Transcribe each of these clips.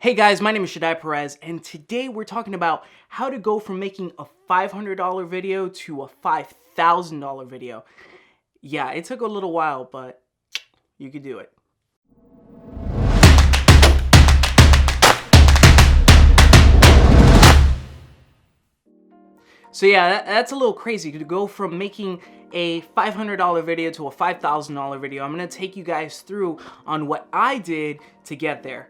Hey guys, my name is Shadai Perez, and today we're talking about how to go from making a $500 video to a $5,000 video. Yeah, it took a little while, but you could do it. So yeah, that's a little crazy to go from making a $500 video to a $5,000 video. I'm gonna take you guys through on what I did to get there.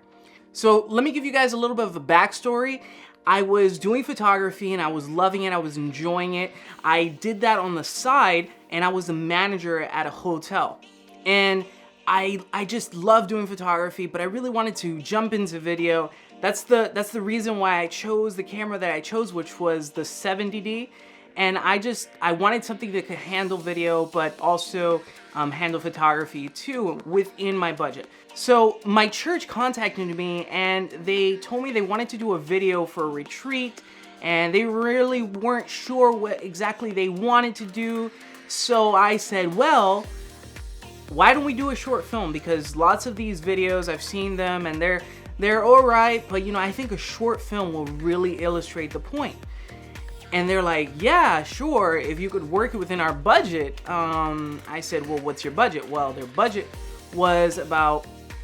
So let me give you guys a little bit of a backstory. I was doing photography and I was loving it, I was enjoying it. I did that on the side and I was a manager at a hotel. And I just love doing photography, but I really wanted to jump into video. That's the reason why I chose the camera that I chose, which was the 70D. And I wanted something that could handle video, but also handle photography too within my budget. So my church contacted me and they told me they wanted to do a video for a retreat and they really weren't sure what exactly they wanted to do. So I said, well, why don't we do a short film? Because lots of these videos, I've seen them and they're all right, but I think a short film will really illustrate the point. And they're like, yeah, sure, if you could work it within our budget. I said, well, what's your budget? Well, their budget was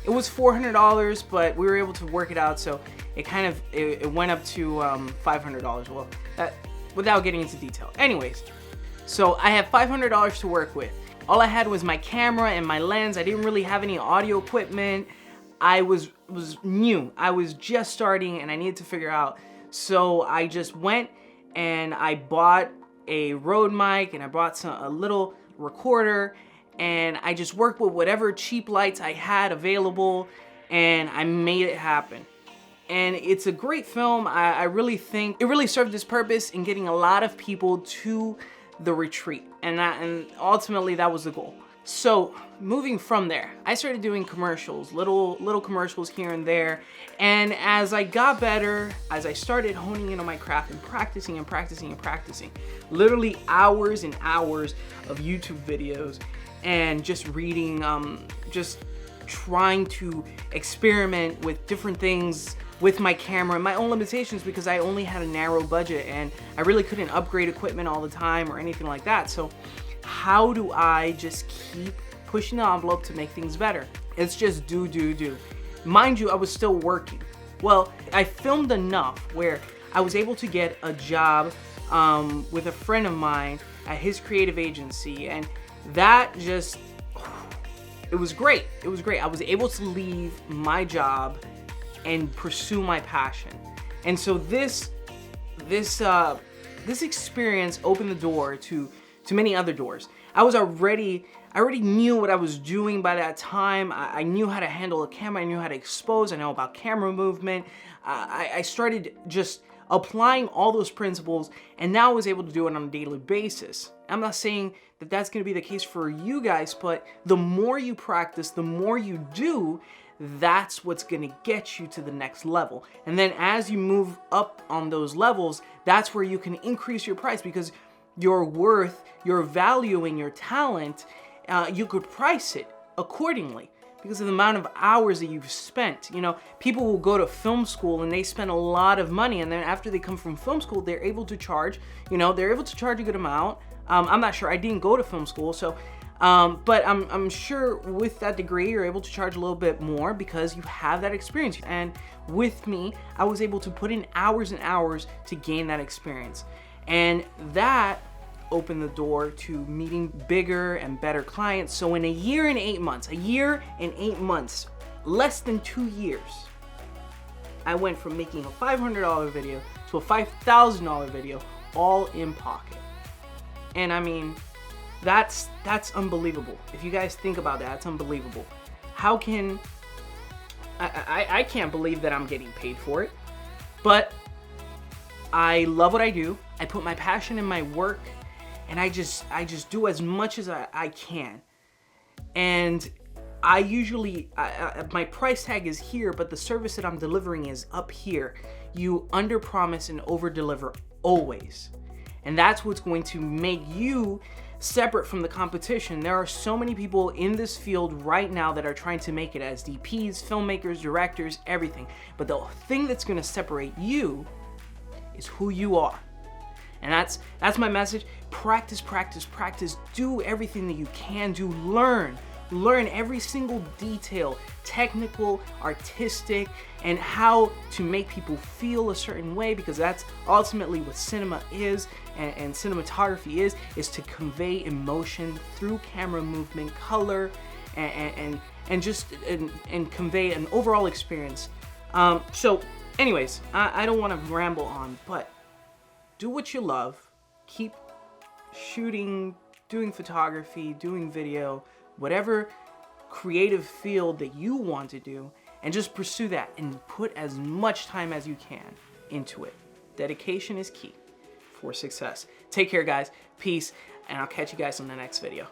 it was $400, but we were able to work it out, so it went up to $500. Well, without getting into detail. Anyways, so I have $500 to work with. All I had was my camera and my lens. I didn't really have any audio equipment. I was new. I was just starting and I needed to figure out. So I just went and I bought a Rode mic and I bought a little recorder and I just worked with whatever cheap lights I had available and I made it happen. And it's a great film. I really think it really served its purpose in getting a lot of people to the retreat, and ultimately that was the goal. So moving from there, I started doing commercials, little commercials here and there. And as I got better, as I started honing in on my craft and practicing and practicing and practicing, literally hours and hours of YouTube videos and just reading, just trying to experiment with different things with my camera, my own limitations, because I only had a narrow budget and I really couldn't upgrade equipment all the time or anything like that. So how do I just keep pushing the envelope to make things better? It's just do. Mind you, I was still working. Well, I filmed enough where I was able to get a job with a friend of mine at his creative agency, and that just, it was great. It was great. I was able to leave my job and pursue my passion. And so this experience opened the door to many other doors. I already knew what I was doing by that time. I knew how to handle a camera, I knew how to expose, I know about camera movement. I started just applying all those principles, and now I was able to do it on a daily basis. I'm not saying that that's gonna be the case for you guys, but the more you practice, the more you do, that's what's gonna get you to the next level. And then as you move up on those levels, that's where you can increase your price, because your worth, your value, and your talent, you could price it accordingly because of the amount of hours that you've spent. People will go to film school and they spend a lot of money, and then after they come from film school, they're able to charge, they're able to charge a good amount. I'm not sure, I didn't go to film school, so but I'm sure with that degree, you're able to charge a little bit more because you have that experience. And with me, I was able to put in hours and hours to gain that experience. And that opened the door to meeting bigger and better clients. So in a year and 8 months, less than 2 years, I went from making a $500 video to a $5,000 video, all in pocket. And I mean, that's unbelievable. If you guys think about that, it's unbelievable. How can I can't believe that I'm getting paid for it, but I love what I do. I put my passion in my work, and I just do as much as I can. And I usually, my price tag is here, but the service that I'm delivering is up here. You under promise and over deliver always. And that's what's going to make you separate from the competition. There are so many people in this field right now that are trying to make it as DPs, filmmakers, directors, everything. But the thing that's gonna separate you is who you are. And that's my message. Practice, practice, practice. Do everything that you can do. Learn every single detail, technical, artistic, and how to make people feel a certain way, because that's ultimately what cinema is and cinematography is to convey emotion through camera movement, color, and just convey an overall experience. So anyways, I don't want to ramble on, but do what you love. Keep shooting, doing photography, doing video, whatever creative field that you want to do, and just pursue that and put as much time as you can into it. Dedication is key for success. Take care, guys. Peace, and I'll catch you guys on the next video.